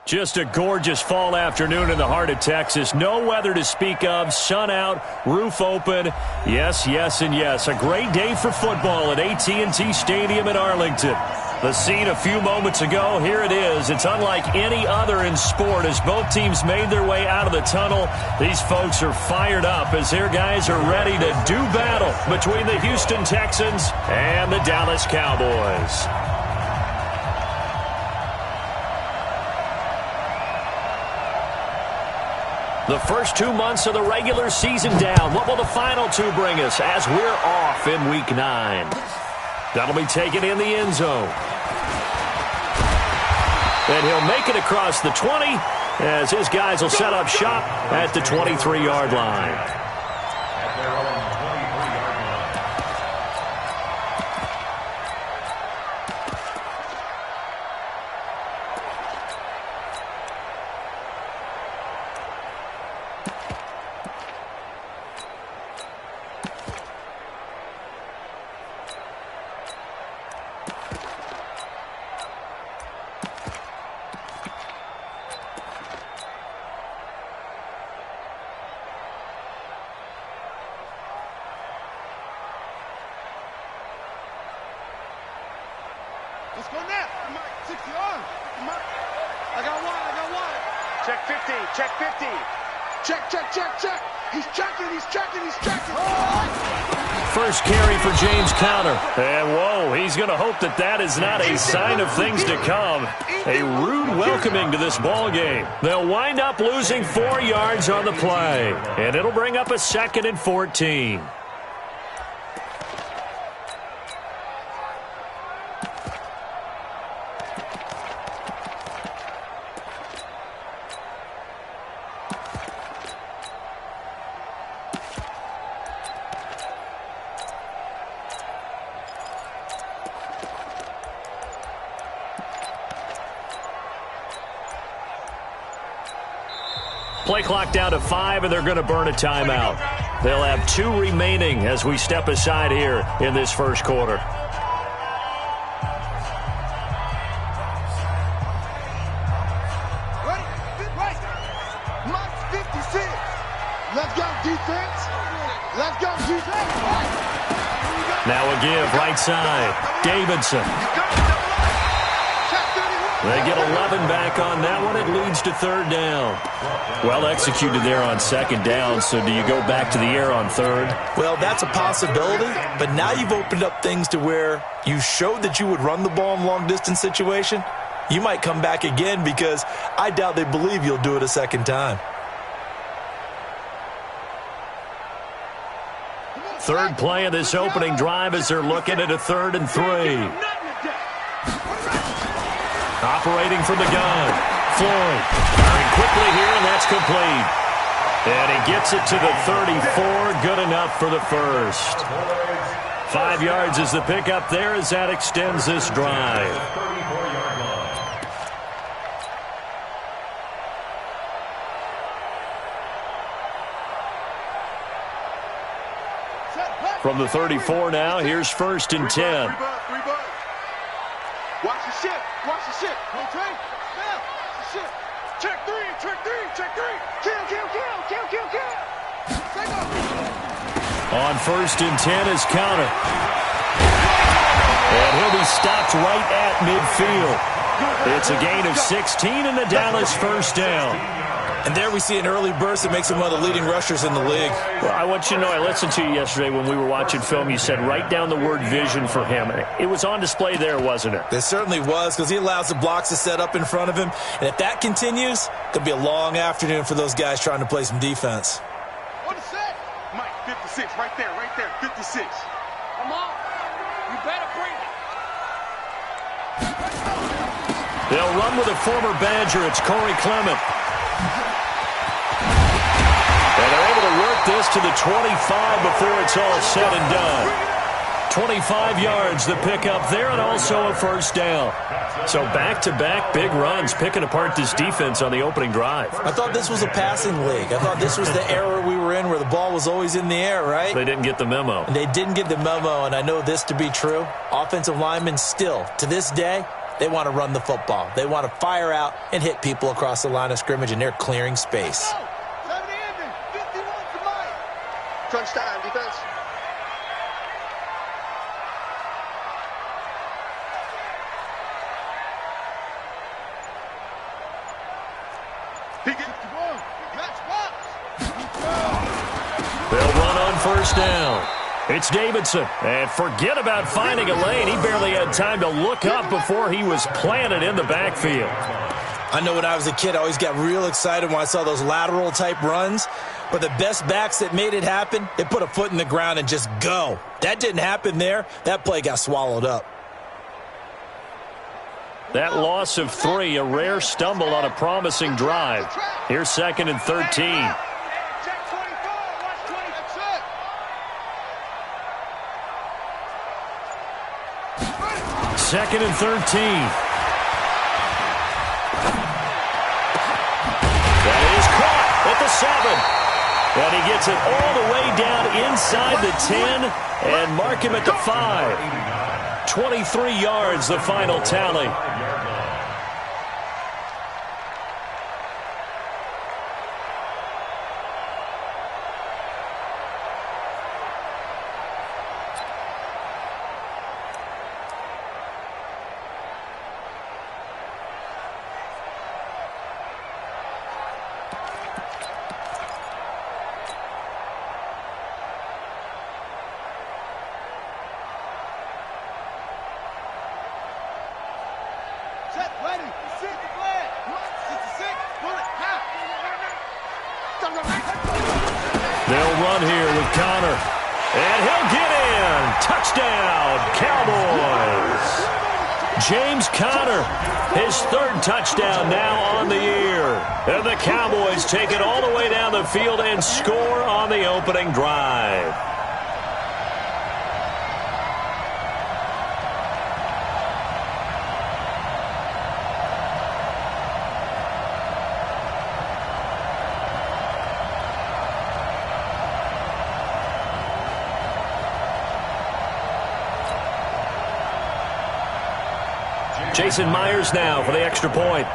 Just a gorgeous fall afternoon in the heart of Texas. No weather to speak of. Sun out, roof open. Yes, yes, and yes. A great day for football at AT&T Stadium in Arlington. The scene a few moments ago, here it is. It's unlike any other in sport as both teams made their way out of the tunnel. These folks are fired up as their guys are ready to do battle between the Houston Texans and the Dallas Cowboys. The first 2 months of the regular season down. What will the final two bring us as we're off in Week 9? That'll be taken in the end zone. And he'll make it across the 20 as his guys will set up shop at the 23-yard line. Let's go now. Come on, 60 on. Come on. I got one. Check 50, check 50. Check. He's checking. First carry for James Conner. And, whoa, he's going to hope that is not a sign of things to come. A rude welcoming to this ball game. They'll wind up losing 4 yards on the play. And it'll bring up a 2nd and 14. Play clock down to 5, and they're going to burn a timeout. They'll have 2 remaining as we step aside here in this first quarter. Right. Mark 56. Let's go, defense. Now a give, right side. Davidson. They get 11 back on that one. It leads to 3rd down. Well executed there on 2nd down, so do you go back to the air on 3rd? Well, that's a possibility, but now you've opened up things to where you showed that you would run the ball in long-distance situation. You might come back again because I doubt they believe you'll do it a 2nd time. 3rd play of this opening drive as they're looking at a 3rd and 3. Operating from the gun. Floyd firing quickly here, and that's complete. And he gets it to the 34. Good enough for the first. 5 yards is the pickup there as that extends this drive. From the 34 now, here's 1st and 10. Watch the shit. Hold tight. Watch the shit. Check three. Kill. On 1st and 10 is Conner. And he'll be stopped right at midfield. It's a gain of 16 and the Dallas 1st down. And there we see an early burst that makes him one of the leading rushers in the league. Well, I want you to know, I listened to you yesterday when we were watching film. You said write down the word vision for him. It was on display there, wasn't it? It certainly was, because he allows the blocks to set up in front of him. And if that continues, it could be a long afternoon for those guys trying to play some defense. What is that? Mike, 56, right there, 56. Come on. You better bring it. They'll run with a former Badger. It's Corey Clement. And they're able to work this to the 25 before it's all said and done. 25 yards, the pickup there, and also a 1st down. So back-to-back big runs, picking apart this defense on the opening drive. I thought this was a passing league. I thought this was the era we were in where the ball was always in the air, right? They didn't get the memo. They didn't get the memo, and I know this to be true. Offensive linemen still, to this day, They want to run the football. They want to fire out and hit people across the line of scrimmage, and they're clearing space. Crunch time, defense. They'll run on first down. It's Davidson. And forget about finding a lane. He barely had time to look up before he was planted in the backfield. I know when I was a kid, I always got real excited when I saw those lateral-type runs. But the best backs that made it happen, they put a foot in the ground and just go. That didn't happen there. That play got swallowed up. That loss of 3, a rare stumble on a promising drive. Here's 2nd and 13. Second and 13. That is caught at the 7. And he gets it all the way down inside the 10 and mark him at the 5. 23 yards, the final tally. They'll run here with Connor. And he'll get in. Touchdown, Cowboys. James Conner, his 3rd touchdown now on the year. And the Cowboys take it all the way down the field and score on the opening drive. Jason Myers now for the extra point.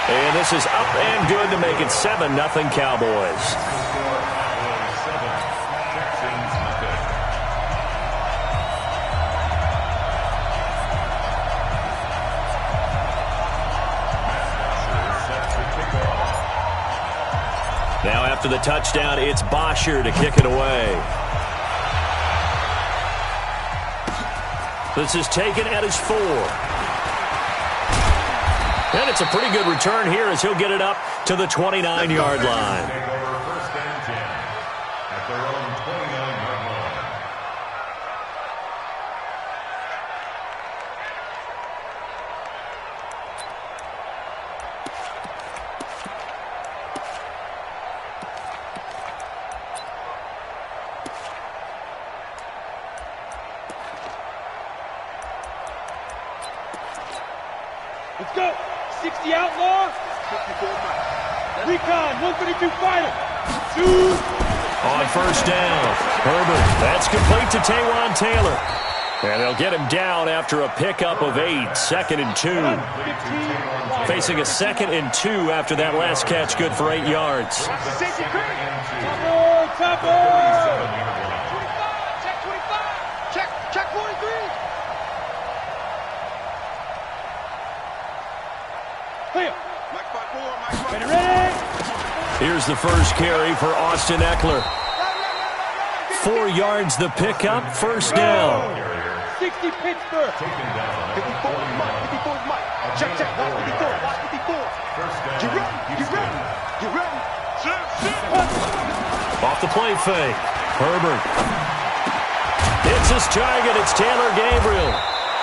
And this is up and good to make it 7-0 Cowboys. Now after the touchdown, it's Bosher to kick it away. This is taken at his 4. And it's a pretty good return here as he'll get it up to the 29-yard line. First and 10 at their own 29-yard line. Let's go. 60 outlaw. 54 Mike. Recon, 132 fighter. 2. On first down, Herbert. That's complete to Taywan Taylor. And they'll get him down after a pickup of 8. 2nd and 2. Facing a 2nd and 2 after that last catch, good for 8 yards. Topper. Check 43. Clear. Mike 5-4, Mike 5-4. Ready. Here's the first carry for Austin Eckler. 4 yards the pickup, first down. 60 Pittsburgh. 54 Mike, 54 Mike. Check, watch 54, watch 54. Get ready. Off the play fake. Herbert. It's his target, it's Taylor Gabriel.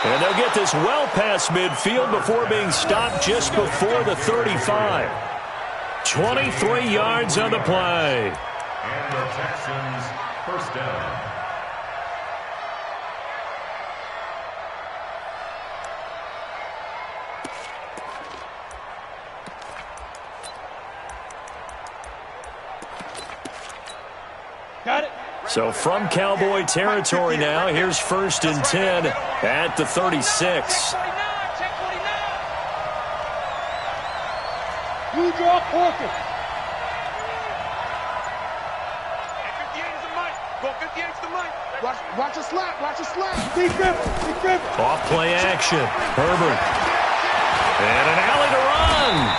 And they'll get this well past midfield before being stopped just before the 35. 23 yards on the play. And the Texans first down. Got it. So from Cowboy territory now, here's 1st and 10 at the 36. You draw focus. 58 is the mic. Go 58 is the mic. Watch a slap. Watch a slap. Be careful. Be careful. Off play action. Herbert. And an alley to run.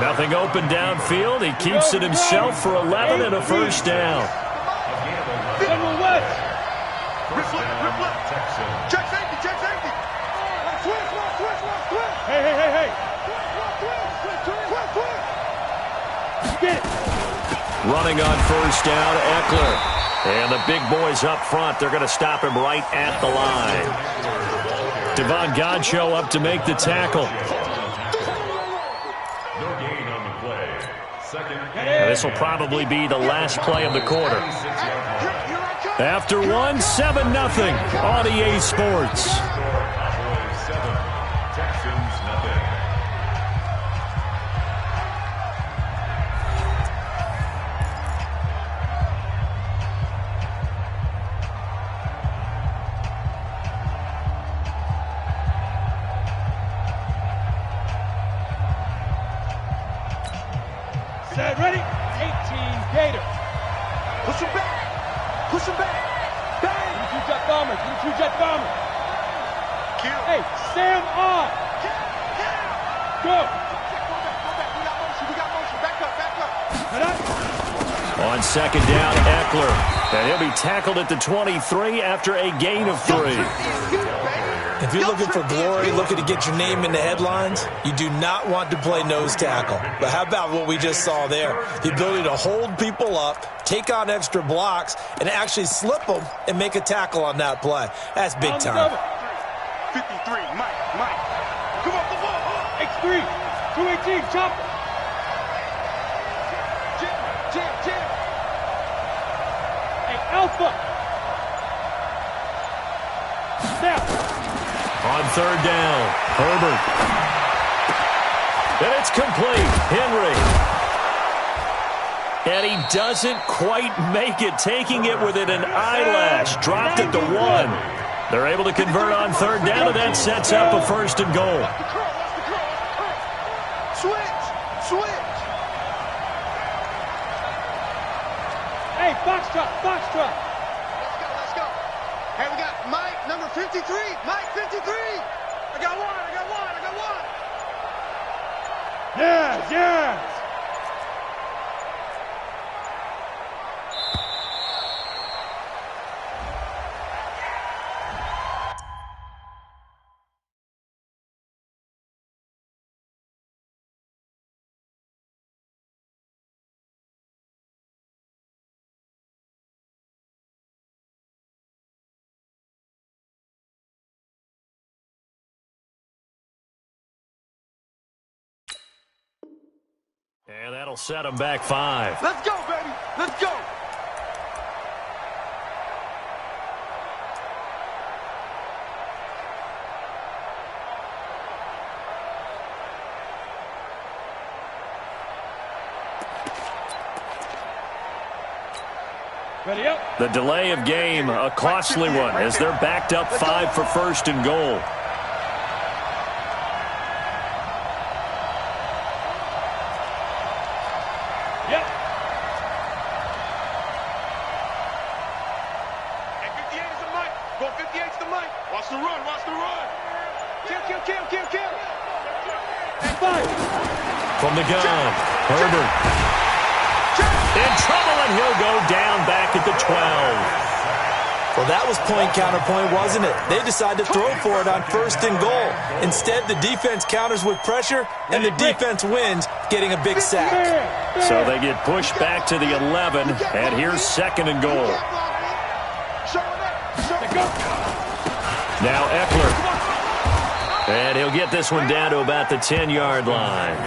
Nothing open downfield. He keeps it himself for 11 and a first down. General West. Reflect. Check safety. Check safety. Switch. Hey. Get it. Running on first down, Eckler. And the big boys up front, they're going to stop him right at the line. Devon Godchaux up to make the tackle. No gain on the play. Second. This will probably be the last play of the quarter. After one, 7-0 on EA Sports. Cowboys 7, Texans nothing. Set, ready? 18 Gator. Push him back. Bang. Two jet bombers. Kill. Hey, Sam on. Go. Go back. We got motion. Back up. Head up. On second down, Eckler. And he'll be tackled at the 23 after a gain of 3. If you're looking for glory, looking to get your name in the headlines, you do not want to play nose tackle. But how about what we just saw there? The ability to hold people up, take on extra blocks, and actually slip them and make a tackle on that play. That's big time. 53. Mike. Come on. X3. 218. Chopper. Jam. Hey, Alpha. Snap. On third down, Herbert. And it's complete. Henry. And he doesn't quite make it, taking it within an eyelash. Dropped it to 1. They're able to convert on third down, and that sets up a 1st and goal. Switch. Hey, Foxtrot. Let's go. Hey, we got Mike, number 53. Mike, 53. I got one. Yes. And that'll set him back 5. Let's go, baby. Let's go. Ready up. The delay of game, a costly one, as they're backed up 5 for 1st and goal. Yep. And 58 is the mic. Go 58 is the mic. Watch the run. Kill. And 5. From the gun, Herbert. In trouble, and he'll go down back at the 12. Well, that was point counterpoint, wasn't it? They decided to throw for it on 1st and goal. Instead, the defense counters with pressure, and the defense wins, getting a big sack. So they get pushed back to the 11, and here's 2nd and goal. Now Eckler. And he'll get this one down to about the 10-yard line.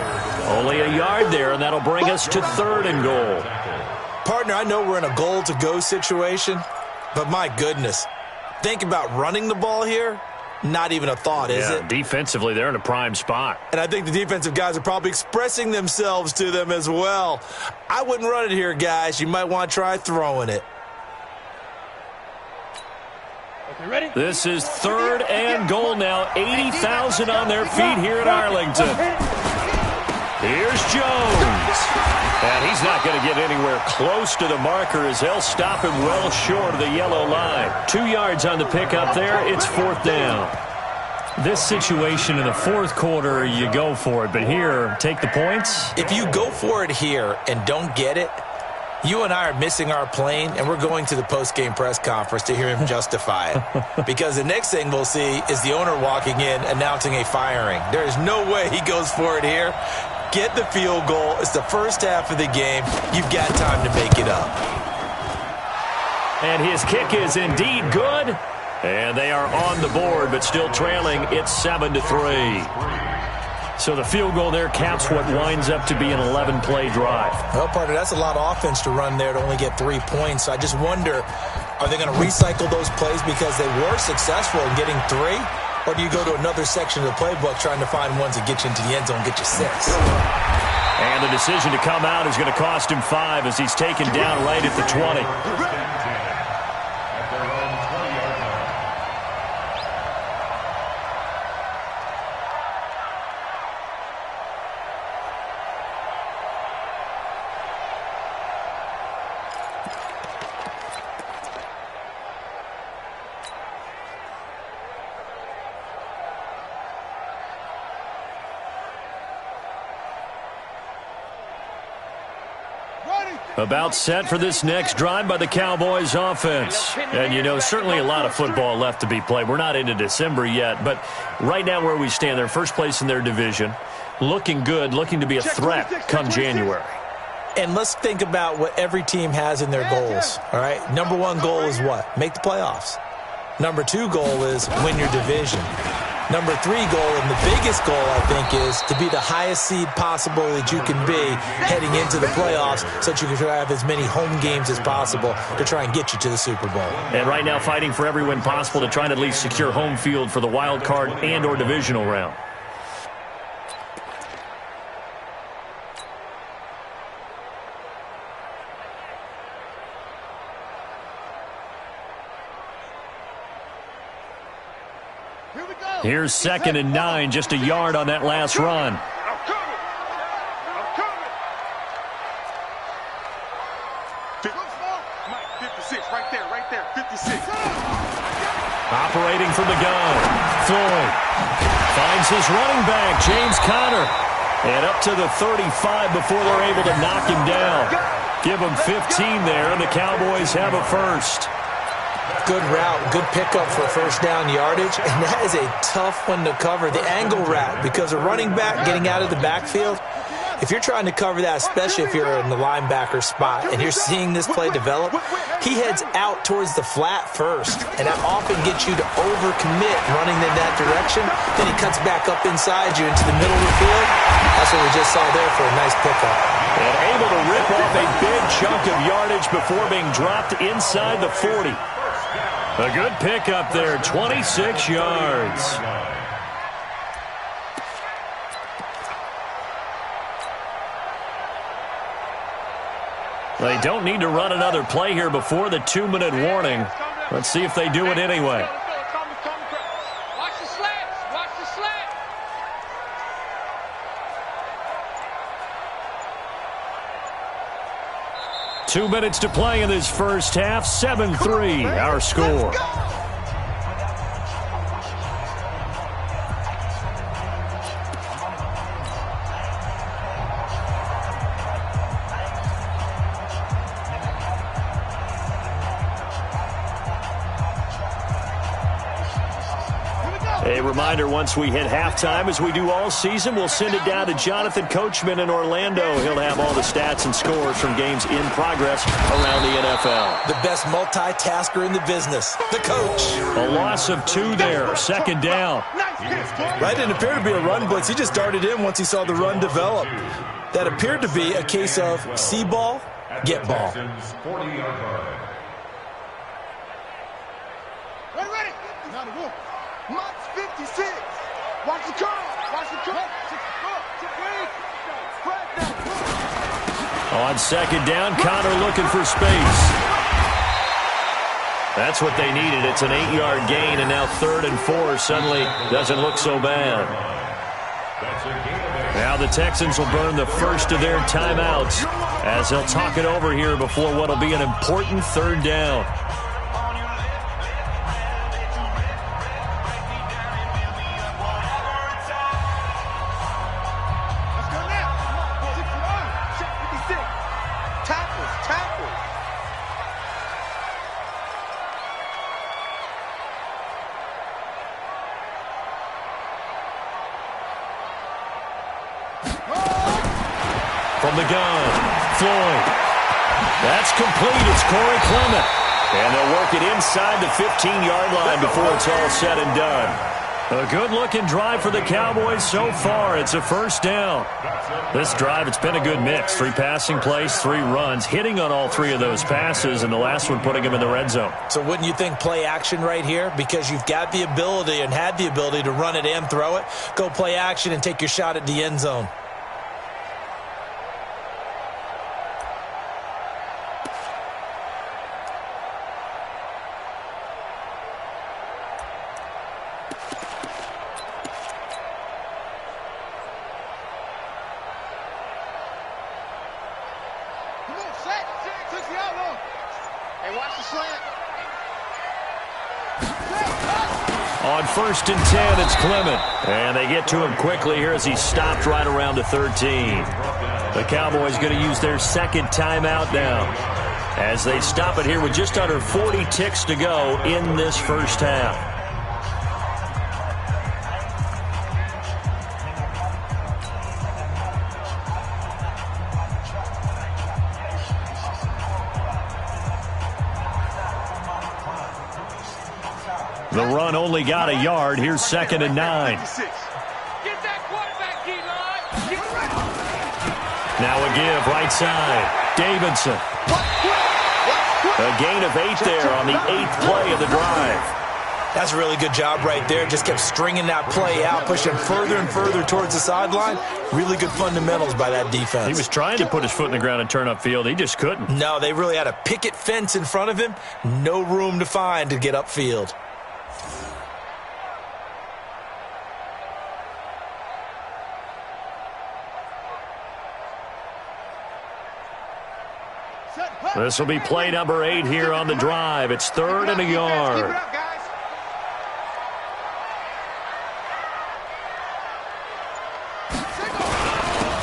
Only a yard there, and that'll bring us to 3rd and goal. Partner, I know we're in a goal-to-go situation, but my goodness, think about running the ball here. not even a thought, is it? Defensively, they're in a prime spot. And I think the defensive guys are probably expressing themselves to them as well. I wouldn't run it here, guys. You might want to try throwing it. Okay, ready? This is 3rd and goal now. 80,000 on their feet here at Arlington. Here's Jones. And he's not going to get anywhere close to the marker as they'll stop him well short of the yellow line. 2 yards on the pickup there. It's 4th down. This situation in the 4th quarter, you go for it. But here, take the points. If you go for it here and don't get it, you and I are missing our plane, and we're going to the post-game press conference to hear him justify it. Because the next thing we'll see is the owner walking in announcing a firing. There is no way he goes for it here. Get the field goal. It's the first half of the game. You've got time to make it up. And his kick is indeed good. And they are on the board, but still trailing. It's 7-3. So the field goal there caps what winds up to be an 11-play drive. Well, partner, that's a lot of offense to run there to only get 3 points. I just wonder, are they going to recycle those plays because they were successful in getting 3? Or do you go to another section of the playbook trying to find ones that get you into the end zone and get you 6? And the decision to come out is going to cost him 5 as he's taken down right at the 20. About set for this next drive by the Cowboys offense. And, you know, certainly a lot of football left to be played. We're not into December yet, but right now where we stand, they're first place in their division. Looking good, looking to be a threat come January. And let's think about what every team has in their goals, all right? Number 1 goal is what? Make the playoffs. Number 2 goal is win your division. Number 3 goal, and the biggest goal, I think, is to be the highest seed possible that you can be heading into the playoffs so that you can have as many home games as possible to try and get you to the Super Bowl. And right now fighting for every win possible to try and at least secure home field for the wild card and or divisional round. Here's 2nd and 9, just a yard on that last run. I'm coming. 56, right there, 56. Operating from the gun. Floyd finds his running back, James Conner. And up to the 35 before they're able to knock him down. Give him 15 there, and the Cowboys have a first. Good route, good pickup for first down yardage, and that is a tough one to cover. The angle route, because a running back getting out of the backfield, if you're trying to cover that, especially if you're in the linebacker spot and you're seeing this play develop, he heads out towards the flat first, and that often gets you to overcommit running in that direction. Then he cuts back up inside you into the middle of the field. That's what we just saw there for a nice pickup. And able to rip off a big chunk of yardage before being dropped inside the 40. A good pickup there, 26 yards. They don't need to run another play here before the 2-minute warning. Let's see if they do it anyway. Watch the slants. Watch the slant. 2 minutes to play in this first half. 7-3, our score. A reminder, once we hit halftime, as we do all season, we'll send it down to Jonathan Coachman in Orlando. He'll have all the stats and scores from games in progress around the NFL. The best multitasker in the business, the coach. A loss of 2 there, 2nd down. That didn't appear to be a run blitz. He just darted in once he saw the run develop. That appeared to be a case of see ball, get ball. 40-yard line. Ready. Now the wolf. March Watch the curl. Watch the curl. On second down, Connor looking for space. That's what they needed. It's an 8-yard gain, and now 3rd and 4 suddenly doesn't look so bad. Now the Texans will burn the first of their timeouts as they'll talk it over here before what will be an important 3rd down. From the gun, Floyd. That's complete. It's Corey Clement. And they'll work it inside the 15-yard line before it's all said and done. A good-looking drive for the Cowboys so far. It's a 1st down. This drive, it's been a good mix. 3 passing plays, 3 runs, hitting on all 3 of those passes, and the last one putting them in the red zone. So wouldn't you think play action right here? Because you've got the ability and had the ability to run it and throw it. Go play action and take your shot at the end zone. On 1st and 10, it's Clement. And they get to him quickly here as he stopped right around the 13. The Cowboys going to use their 2nd timeout now as they stop it here with just under 40 ticks to go in this first half. The run only got a yard. Here's 2nd and 9. Get that quarterback, D-line. Now a give, right side. Davidson. A gain of 8 there on the 8th play of the drive. That's a really good job right there. Just kept stringing that play out, pushing further and further towards the sideline. Really good fundamentals by that defense. He was trying to put his foot in the ground and turn upfield. He just couldn't. No, they really had a picket fence in front of him. No room to find to get upfield. This will be play number 8 here on the drive. It's 3rd and a yard.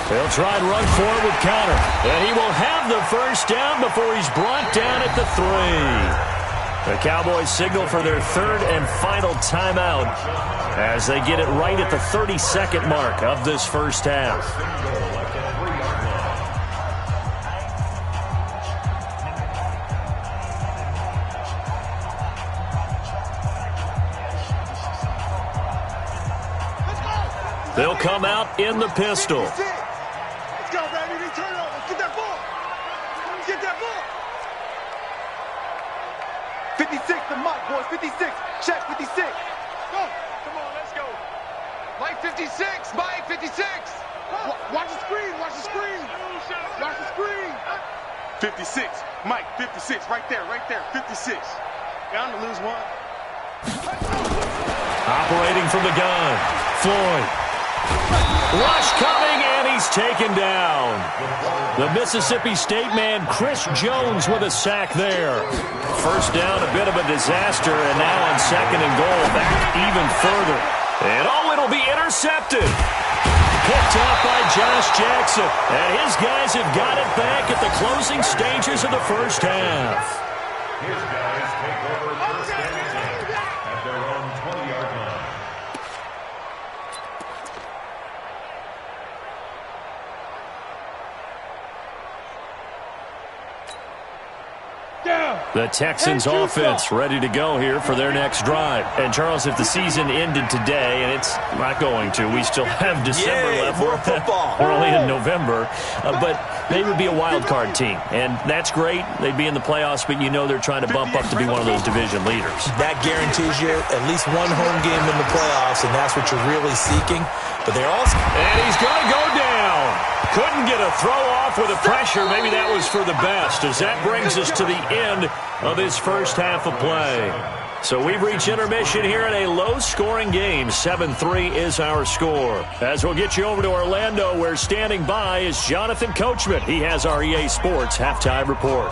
They'll try and run forward with Connor. And he will have the 1st down before he's brought down at the 3. The Cowboys signal for their 3rd and final timeout as they get it right at the 32nd mark of this first half. They'll come out in the pistol. Let's go, baby. Return over. Get that ball. Get that ball. 56, the mic, boys. 56. Check 56. Go. Come on, let's go. Mike 56. Mike 56. Watch the screen. Watch the screen. Watch the screen. 56. Mike 56. Right there. Right there. 56. Bound to lose one. Operating from the gun. Floyd. Rush coming, and he's taken down. The Mississippi State man, Chris Jones, with a sack there. First down, a bit of a disaster, and now on 2nd and goal, back even further. And it'll be intercepted. Picked off by Josh Jackson, and his guys have got it back at the closing stages of the first half. His guys take over 1st and 10 at their own 20-yard line. The Texans offense ready to go here for their next drive. And, Charles, if the season ended today, and it's not going to, we still have December left. More football. We're only in November. But they would be a wild card team. And that's great. They'd be in the playoffs, but you know they're trying to bump up to be one of those division leaders. That guarantees you at least one home game in the playoffs, and that's what you're really seeking. But they're also... And he's going to go down. Couldn't get a throw off with the pressure. Maybe that was for the best, as that brings us to the end of this first half of play. So we've reached intermission here in a low-scoring game. 7-3 is our score. As we'll get you over to Orlando, where standing by is Jonathan Coachman. He has our EA Sports halftime report.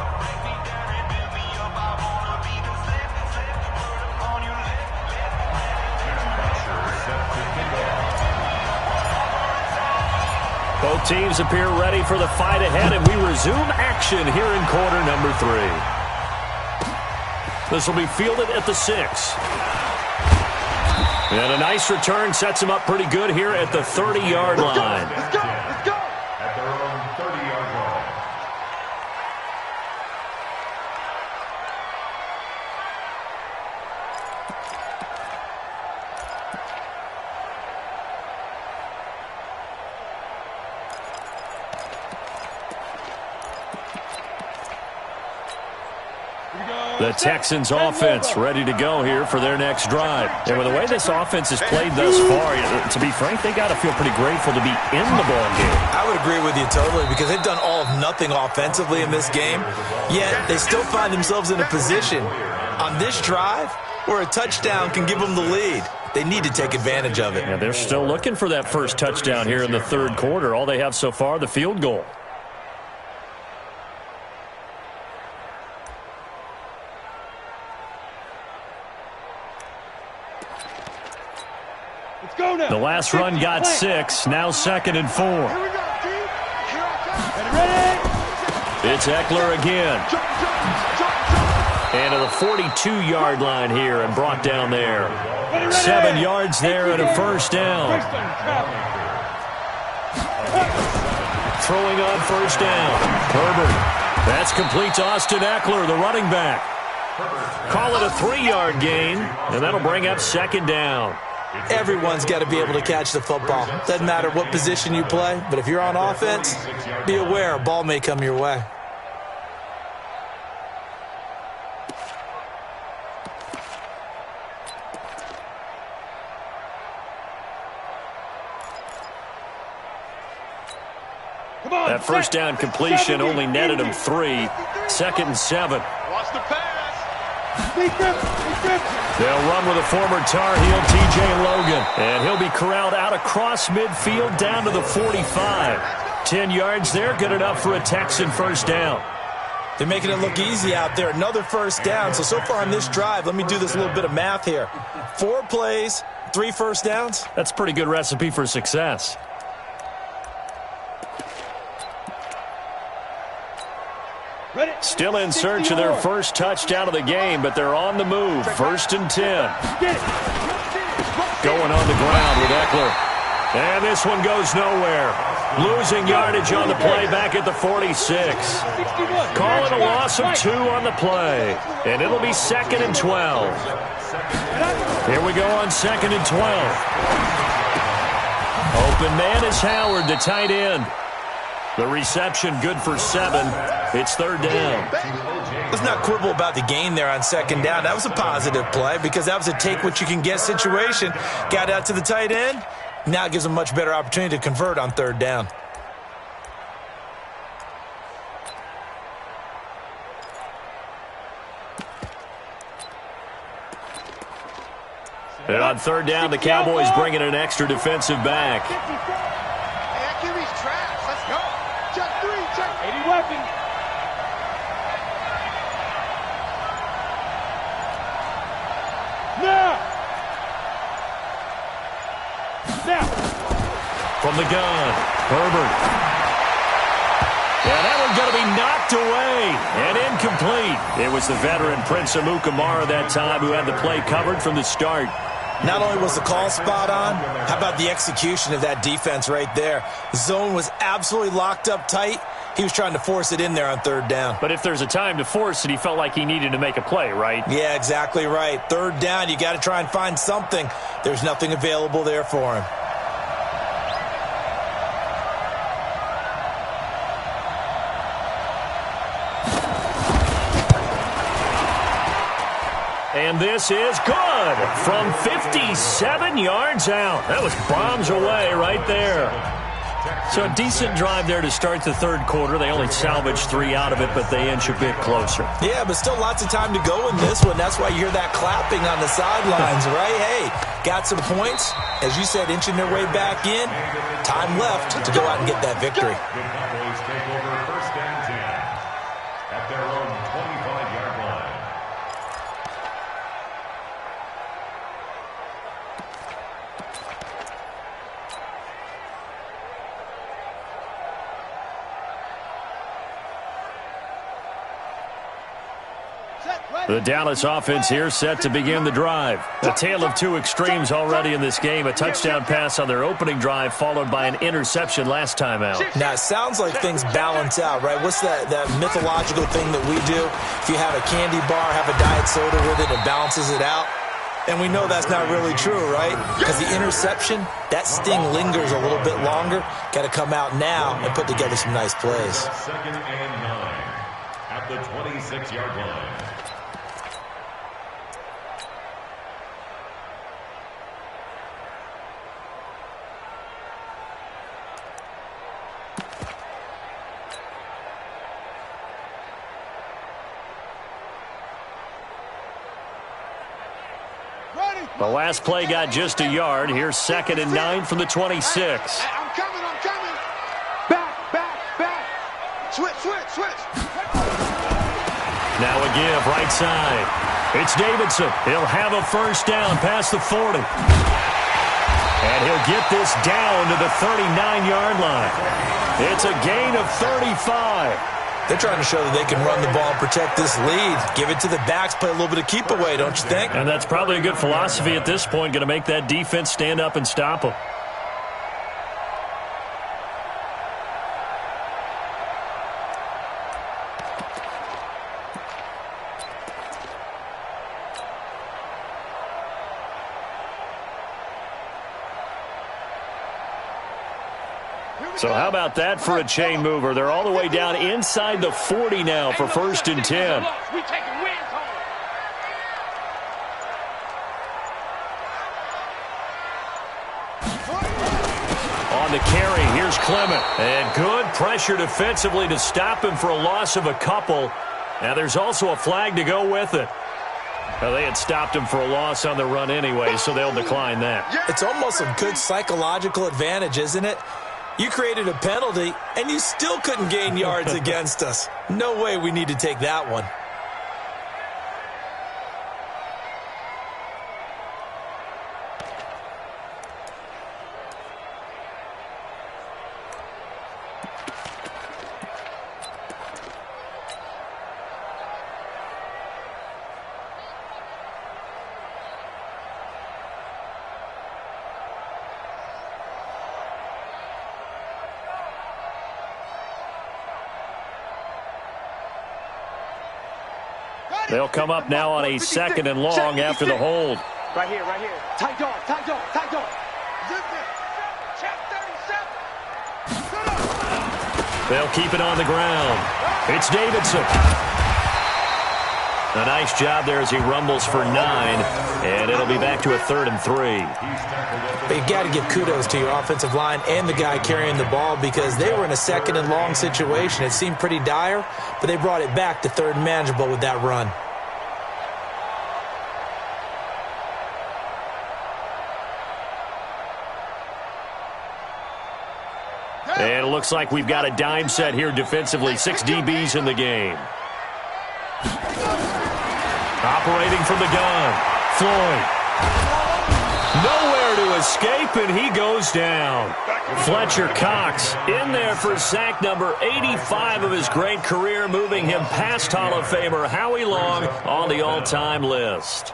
Both teams appear ready for the fight ahead, and we resume action here in quarter number 3. This will be fielded at the 6. And a nice return sets him up pretty good here at the 30-yard line. Let's go. Let's go. At their own 30-yard line. The Texans offense ready to go here for their next drive. And with the way this offense has played thus far, to be frank, they got to feel pretty grateful to be in the ball game. I would agree with you totally, because they've done all of nothing offensively in this game, yet they still find themselves in a position on this drive where a touchdown can give them the lead. They need to take advantage of it. Yeah, they're still looking for that first touchdown here in the third quarter. All they have so far, the field goal. The last run got 6. Now 2nd and 4. Here we go, D. Here I come. It's Eckler again. And to the 42-yard line here and brought down there. 7 yards there and a first down. Throwing on first down. Herbert. That's complete to Austin Eckler, the running back. Call it a 3-yard gain, and that'll bring up 2nd down. Everyone's got to be able to catch the football. Doesn't matter what position you play, but if you're on offense, be aware a ball may come your way. That first down completion only netted him 3. 2nd and 7. Watch the pass. They'll run with a former Tar Heel, TJ Logan. And he'll be corralled out across midfield down to the 45. 10 yards there, good enough for a Texan first down. They're making it look easy out there. Another first down. So far on this drive, let me do this little bit of math here. 4 plays, 3 first downs. That's a pretty good recipe for success. Still in search of their first touchdown of the game, but they're on the move. 1st and 10. Going on the ground with Eckler. And this one goes nowhere. Losing yardage on the play back at the 46. Call it a loss of 2 on the play. And it'll be 2nd and 12. Here we go on 2nd and 12. Open man is Howard, the tight end. The reception good for 7. It's 3rd down. Let's not quibble about the gain there on 2nd down. That was a positive play because that was a take-what-you-can-get situation. Got out to the tight end. Now it gives them a much better opportunity to convert on 3rd down. And on 3rd down, the Cowboys bring in an extra defensive back. Weapon. Now. From the gun, Herbert. Yeah, that one's going to be knocked away and incomplete. It was the veteran Prince Amukamara that time who had the play covered from the start. Not only was the call spot on, how about the execution of that defense right there? The zone was absolutely locked up tight. He was trying to force it in there on third down. But if there's a time to force it, he felt like he needed to make a play, right? Yeah, exactly right. Third down, you got to try and find something. There's nothing available there for him. And this is good from 57 yards out. That was bombs away right there. So a decent drive there to start the third quarter. They only salvaged 3 out of it, but they inch a bit closer. Yeah, but still lots of time to go in this one. That's why you hear that clapping on the sidelines, right? Hey, got some points. As you said, inching their way back in. Time left to go out and get that victory. The Cowboys take over first and 10 at their own 25-yard line. The Dallas offense here set to begin the drive. A tale of two extremes already in this game. A touchdown pass on their opening drive followed by an interception last time out. Now, it sounds like things balance out, right? What's that mythological thing that we do? If you have a candy bar, have a diet soda with it, it balances it out. And we know that's not really true, right? Because the interception, that sting lingers a little bit longer. Got to come out now and put together some nice plays. Second and 9 at the 26-yard line. The last play got just a yard. Here's second and 9 from the 26. I'm coming. Back. Switch. Now a give, right side. It's Davidson. He'll have a first down past the 40. And he'll get this down to the 39-yard line. It's a gain of 35. They're trying to show that they can run the ball and protect this lead. Give it to the backs, play a little bit of keep away, don't you think? And that's probably a good philosophy at this point, going to make that defense stand up and stop them. So how about that for a chain mover? They're all the way down inside the 40 now for first and 10. We taking wins home. On the carry, here's Clement. And good pressure defensively to stop him for a loss of a couple. Now there's also a flag to go with it. Well, they had stopped him for a loss on the run anyway, so they'll decline that. It's almost a good psychological advantage, isn't it? You created a penalty, and you still couldn't gain yards against us. No way we need to take that one. They'll come up now on a second and long after the hold. Right here. Tight dog. Check 37. They'll keep it on the ground. It's Davidson. A nice job there as he rumbles for 9, and it'll be back to a 3rd and 3. But you've got to give kudos to your offensive line and the guy carrying the ball because they were in a second and long situation. It seemed pretty dire, but they brought it back to 3rd and manageable with that run. And it looks like we've got a dime set here defensively. 6 DBs in the game. Operating from the gun, Floyd. Nowhere to escape, and he goes down. Fletcher Cox in there for sack number 85 of his great career, moving him past Hall of Famer Howie Long on the all-time list.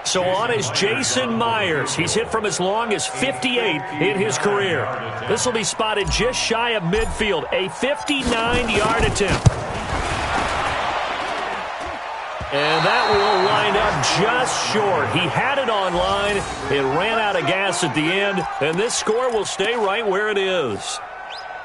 So on is Jason Myers. He's hit from as long as 58 in his career. This will be spotted just shy of midfield, a 59-yard attempt. And that will line up just short. He had it on line. It ran out of gas at the end, and this score will stay right where it is.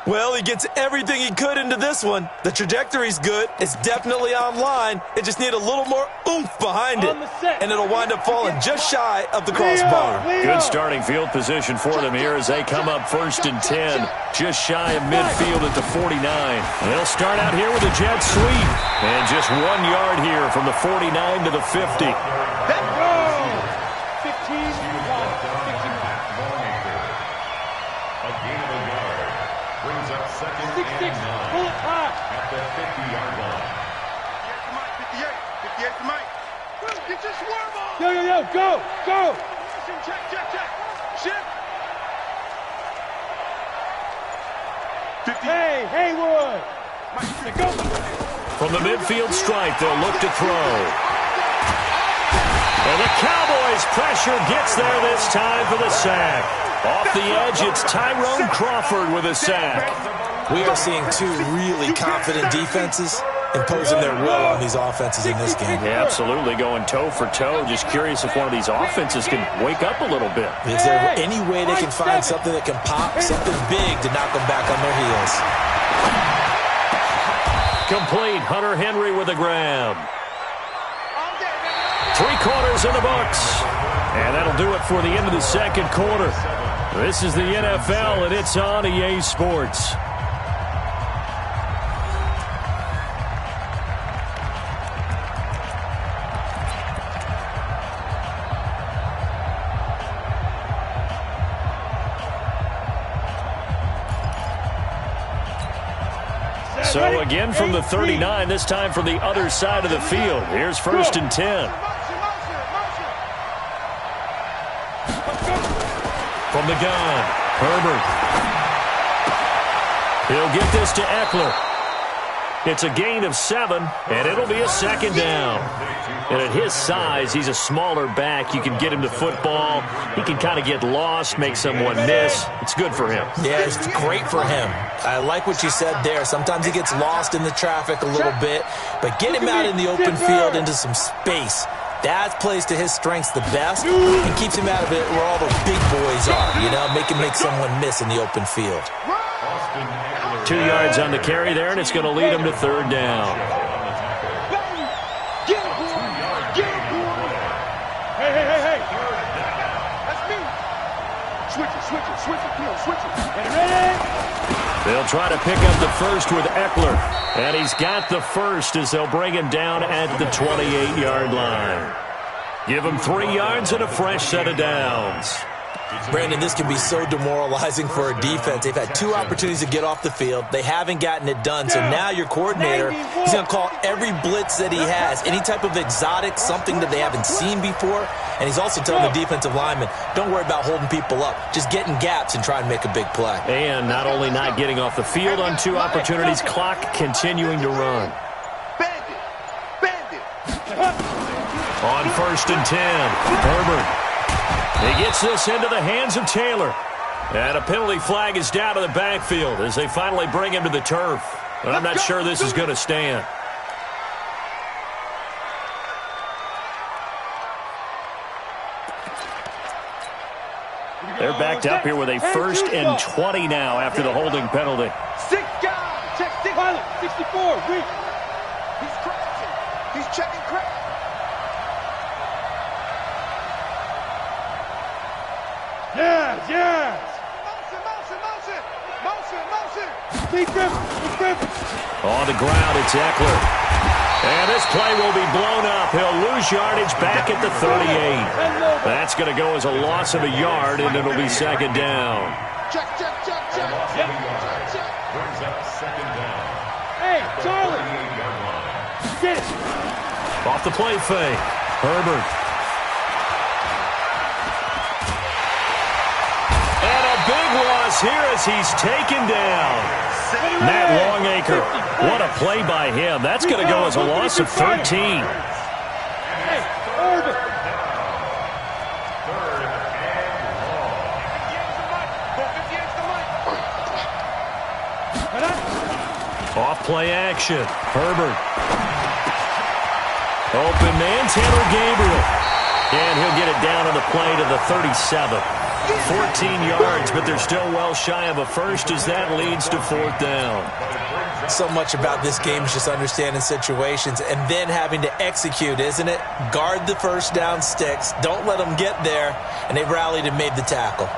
Well, he gets everything he could into this one. The trajectory's good. It's definitely on line. It just needs a little more oomph behind it, and it'll wind up falling just shy of the crossbar. Good starting field position for them here as they come up 1st and 10, just shy of midfield at the 49. They'll start out here with a jet sweep, and just 1 yard here from the 49 to the 50. Let's go! 15. Brings up 2nd 6-6. and 9 Pull it high. at the 50-yard line. 58 to Mike. Get your swerve on. Yo, go. Check. Shift. 50. Hey, Haywood. Mike, go. From the midfield stripe, they'll look to throw. And the Cowboys' pressure gets there this time for the sack. Off the edge, it's Tyrone Crawford with a sack. We are seeing two really confident defenses imposing their will on these offenses in this game. Yeah, absolutely, going toe for toe. Just curious if one of these offenses can wake up a little bit. Is there any way they can find something that can pop, something big to knock them back on their heels? Complete. Hunter Henry with a grab. 3 quarters in the books. And that'll do it for the end of the second quarter. This is the NFL, and it's on EA Sports. So again from the 39, this time from the other side of the field. Here's 1st and 10. From the gun, Herbert. He'll get this to Eckler. It's a gain of 7, and it'll be a 2nd down. And at his size, he's a smaller back. You can get him to football. He can kind of get lost, make someone miss. It's good for him. Yeah, it's great for him. I like what you said there. Sometimes he gets lost in the traffic a little bit, but get him out in the open field into some space. That plays to his strengths the best and keeps him out of it where all the big boys are, make him make someone miss in the open field. 2 yards on the carry there, and it's going to lead him to 3rd down. Hey. That's me. Switch it. They'll try to pick up the first with Eckler. And he's got the first as they'll bring him down at the 28-yard line. Give him 3 yards and a fresh set of downs. Brandon, this can be so demoralizing for a defense. They've had 2 opportunities to get off the field. They haven't gotten it done. So now your coordinator, he's going to call every blitz that he has, any type of exotic, something that they haven't seen before. And he's also telling the defensive lineman, don't worry about holding people up. Just get in gaps and try and make a big play. And not only not getting off the field on 2 opportunities, clock continuing to run. Bandit. On 1st and 10, Herbert. He gets this into the hands of Taylor. And a penalty flag is down to the backfield as they finally bring him to the turf. But I'm not sure this is going to stand. They're backed up here with a 1st and 20 now after the holding penalty. 6 guys. Check 6. Pilot, 64. Weak. He's crashing. He's checking crash. Yes. Motion. Defense. On the ground, it's Eckler. And this play will be blown up. He'll lose yardage back at the 38. That's going to go as a loss of a yard, and it'll be 2nd down. Check. Brings up 2nd down. Hey, Charlie. Get it. Off the play fake. Herbert. And a big loss here as he's taken down. Matt Longacre, what a play by him. That's going to go as a loss of 13. Hey, Herbert. Play action. Herbert. Open man, Taylor Gabriel. And he'll get it down on the play to the 37. 14 yards, but they're still well shy of a first as that leads to 4th down. So much about this game is just understanding situations and then having to execute, isn't it? Guard the first down sticks. Don't let them get there. And they rallied and made the tackle.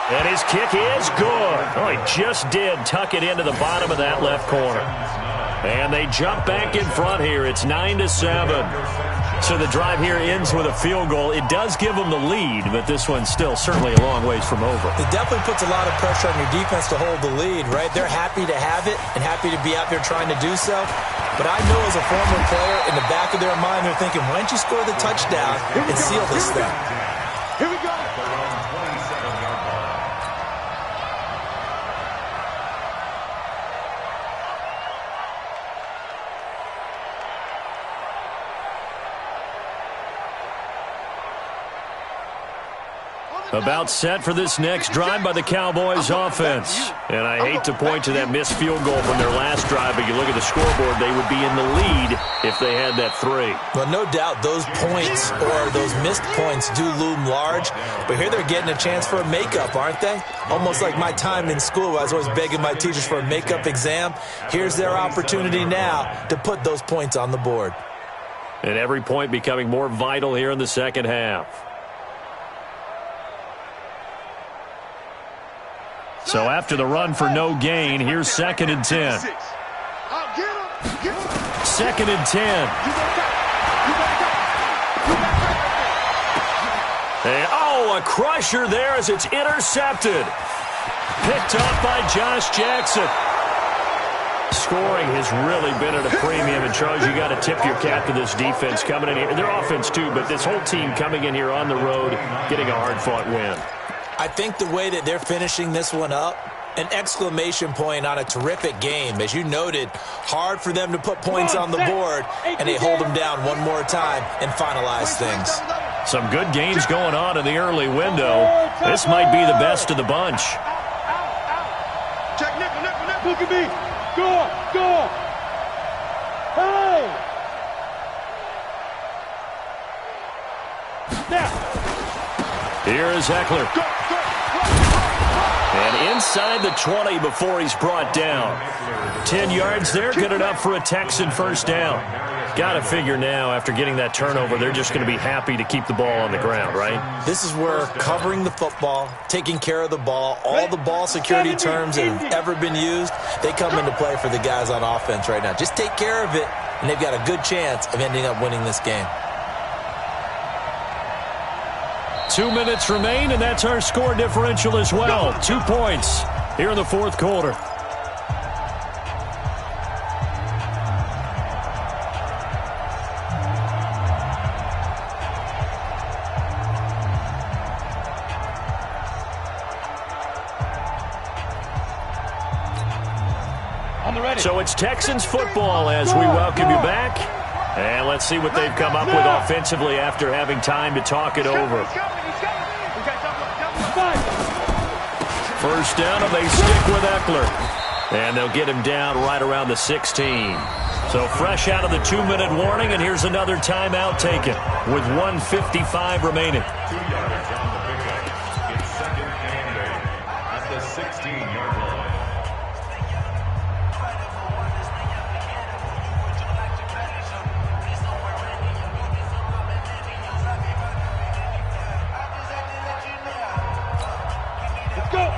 And his kick is good. Oh, he just did tuck it into the bottom of that left corner. And they jump back in front here. It's 9-7. So the drive here ends with a field goal. It does give them the lead, but this one's still certainly a long ways from over. It definitely puts a lot of pressure on your defense to hold the lead, right? They're happy to have it and happy to be out there trying to do so. But I know as a former player, in the back of their mind, they're thinking, why don't you score the touchdown and seal this thing? Here we go. About set for this next drive by the Cowboys offense. And I hate to point to that missed field goal from their last drive, but you look at the scoreboard, they would be in the lead if they had that 3. Well, no doubt those points or those missed points do loom large, but here they're getting a chance for a makeup, aren't they? Almost like my time in school, I was always begging my teachers for a makeup exam. Here's their opportunity now to put those points on the board. And every point becoming more vital here in the second half. So after the run for no gain, here's 2nd and 10. 2nd and 10. And, a crusher there as it's intercepted. Picked up by Josh Jackson. Scoring has really been at a premium. And, Charles, you got to tip your cap to this defense coming in here. Their offense, too, but this whole team coming in here on the road, getting a hard-fought win. I think the way that they're finishing this one up, an exclamation point on a terrific game. As you noted, hard for them to put points on the board, and they hold them down one more time and finalize things. Some good games going on in the early window. This might be the best of the bunch. Check nickel. Look at me. Go. Hey. Now. Here is Eckler. And inside the 20 before he's brought down. 10 yards there, good enough for a Texan first down. Got to figure now, after getting that turnover, they're just going to be happy to keep the ball on the ground, right? This is where covering the football, taking care of the ball, all the ball security terms that have ever been used, they come into play for the guys on offense right now. Just take care of it, and they've got a good chance of ending up winning this game. 2 minutes remain, and that's our score differential as well. 2 points here in the 4th quarter. So it's Texans football as we welcome you back. And let's see what they've come up with offensively after having time to talk it over. First down, and they stick with Eckler. And they'll get him down right around the 16. So fresh out of the 2-minute warning, and here's another timeout taken with 1:55 remaining. 2 yards on the pickup. It's 2nd and 8 at the 16-yard line.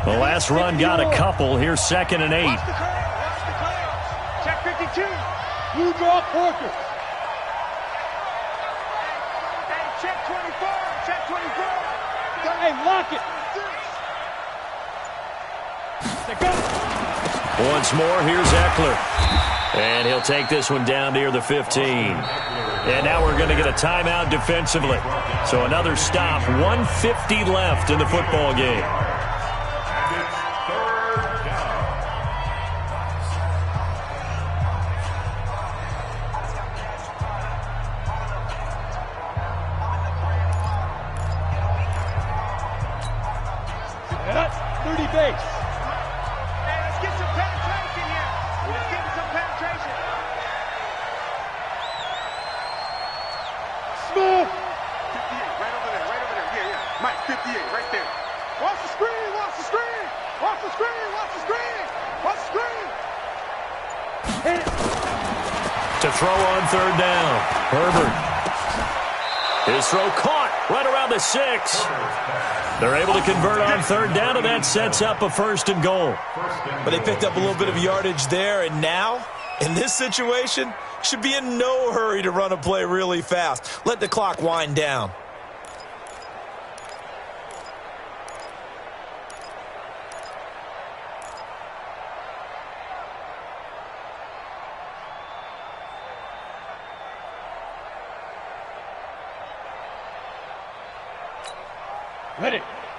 The last run got a couple. Here's 2nd and 8. Watch the clouds. Check 52. Blue drop Porter. Hey, check 24. Check 24. Hey, lock it. Once more, here's Eckler. And he'll take this one down near the 15. And now we're going to get a timeout defensively. So another stop. 1:50 left in the football game. Dirty base. 58, right there. Watch the screen, watch the screen, watch the screen, watch the screen, watch the screen. To throw on third down. Herbert. His throw caught right around the 6. They're able to convert on third down, and that sets up a 1st and goal. But they picked up a little bit of yardage there, and now, in this situation, should be in no hurry to run a play really fast. Let the clock wind down.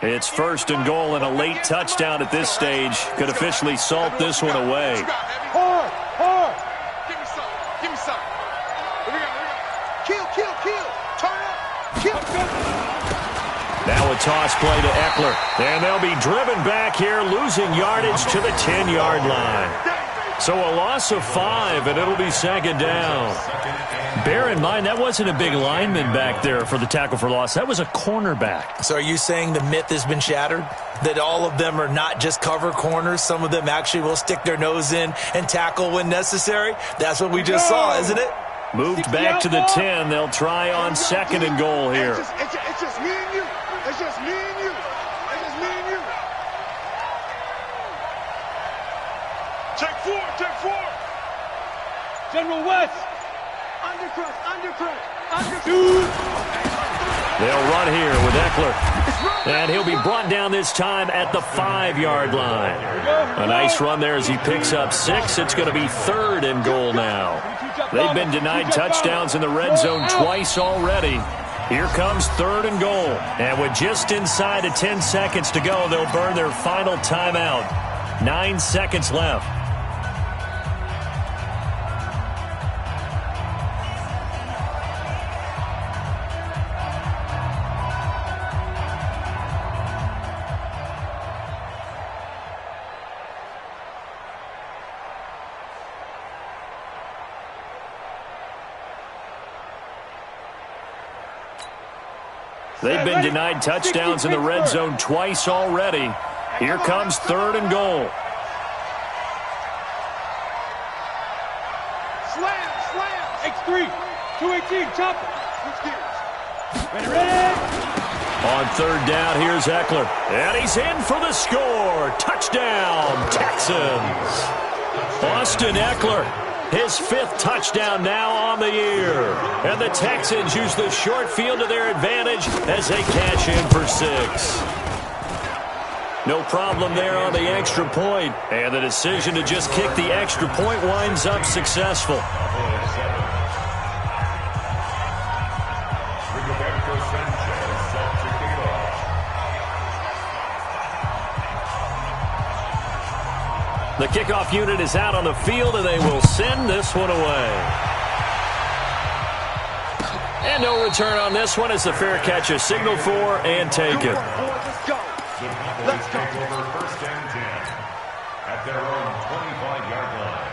It's 1st and goal, and a late touchdown at this stage could officially salt this one away. Hard. Give me some. Here we go. Kill. Turn up. Kill. Now a toss play to Eckler. And they'll be driven back here, losing yardage to the 10-yard line. So a loss of 5, and it'll be 2nd down. Bear in mind, that wasn't a big lineman back there for the tackle for loss. That was a cornerback. So are you saying the myth has been shattered? That all of them are not just cover corners? Some of them actually will stick their nose in and tackle when necessary? That's what we just saw, isn't it? Moved back to the 10. They'll try on 2nd and goal here. It's just me and you. It's just me and you. Check 4. General West. Undercut. They'll run here with Eckler. And he'll be brought down this time at the 5-yard line. A nice run there as he picks up 6. It's going to be 3rd and goal now. They've been denied touchdowns in the red zone twice already. Here comes 3rd and goal. And with just inside of 10 seconds to go, they'll burn their final timeout. 9 seconds left. They've been denied touchdowns in the red zone twice already. Here comes 3rd and goal. Slam. X3. 218. Chopper. Ready. On 3rd down, here's Eckler. And he's in for the score. Touchdown, Texans. Austin Eckler. His 5th touchdown now on the year. And the Texans use the short field to their advantage as they cash in for 6. No problem there on the extra point. And the decision to just kick the extra point winds up successful. The kickoff unit is out on the field, and they will send this one away. And no return on this one as the fair catch is signaled for and taken. Let's go. Over 1st and 10 at their own 25-yard line.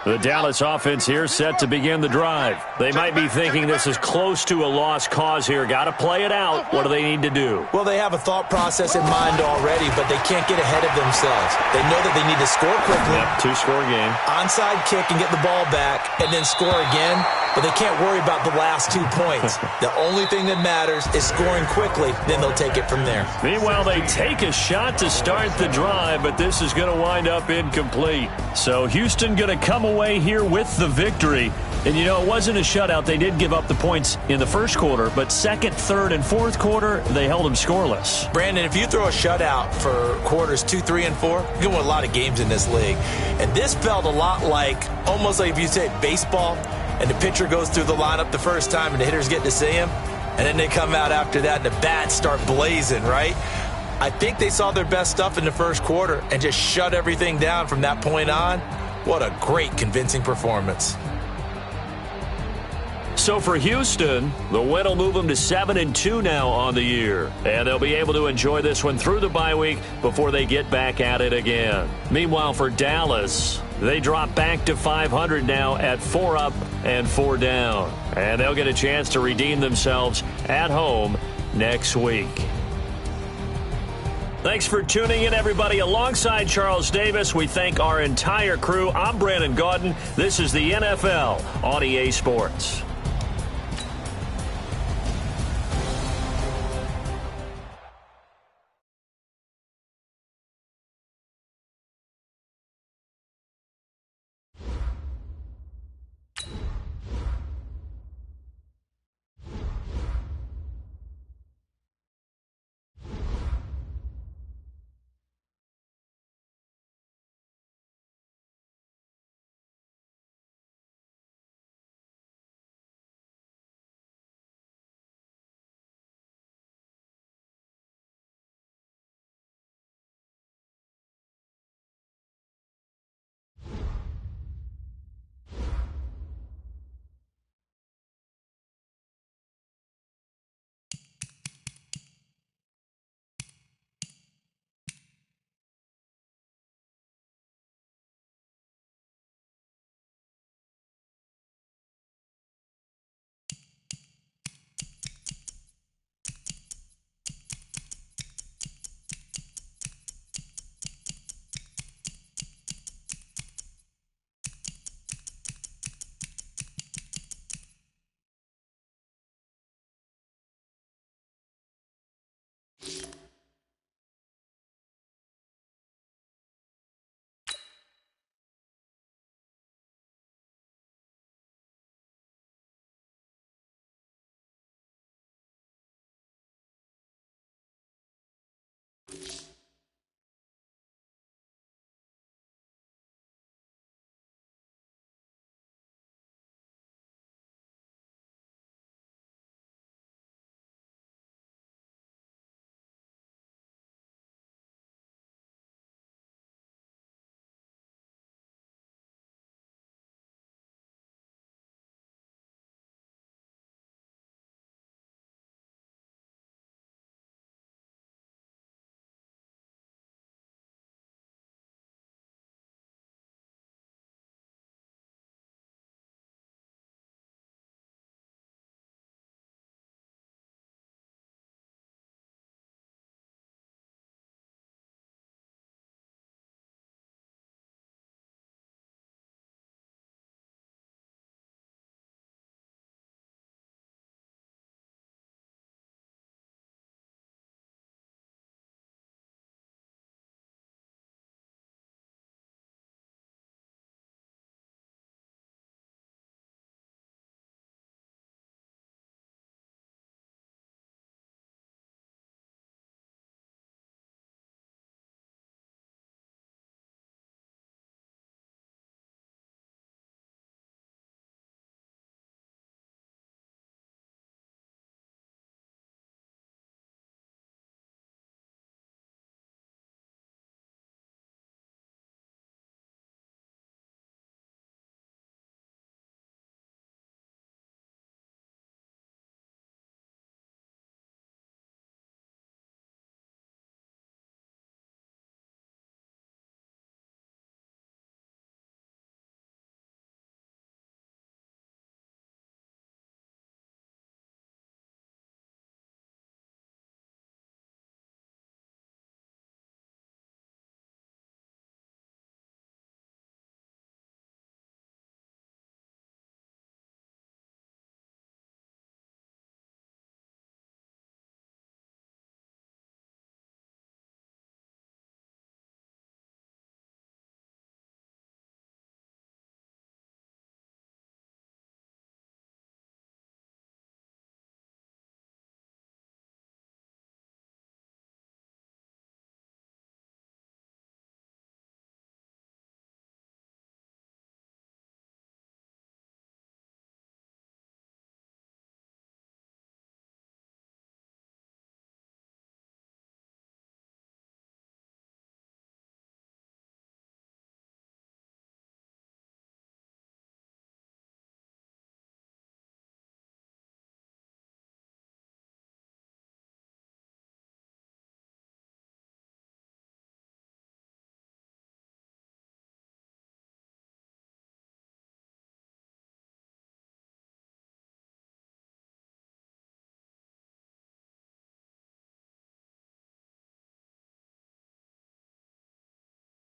The Dallas offense here set to begin the drive. They might be thinking this is close to a lost cause here. Got to play it out. What do they need to do? Well, they have a thought process in mind already, but they can't get ahead of themselves. They know that they need to score quickly. Yep, 2-score game. Onside kick and get the ball back and then score again, but they can't worry about the last 2 points. The only thing that matters is scoring quickly, then they'll take it from there. Meanwhile, they take a shot to start the drive, but this is going to wind up incomplete. So Houston going to come away here with the victory. And, you know, it wasn't a shutout. They did give up the points in the first quarter, but second, third, and fourth quarter, they held them scoreless. Brandon, if you throw a shutout for quarters 2, 3, and 4, you're going to win a lot of games in this league. And this felt a lot like, almost like if you say baseball, and the pitcher goes through the lineup the first time and the hitters get to see him, and then they come out after that and the bats start blazing, right? I think they saw their best stuff in the first quarter and just shut everything down from that point on. What a great, convincing performance. So for Houston, the win will move them to 7-2 now on the year. And they'll be able to enjoy this one through the bye week before they get back at it again. Meanwhile, for Dallas, They drop back to 500 now at 4 up and 4 down. And they'll get a chance to redeem themselves at home next week. Thanks for tuning in, everybody. Alongside Charles Davis, we thank our entire crew. I'm Brandon Gaudin. This is the NFL on EA Sports.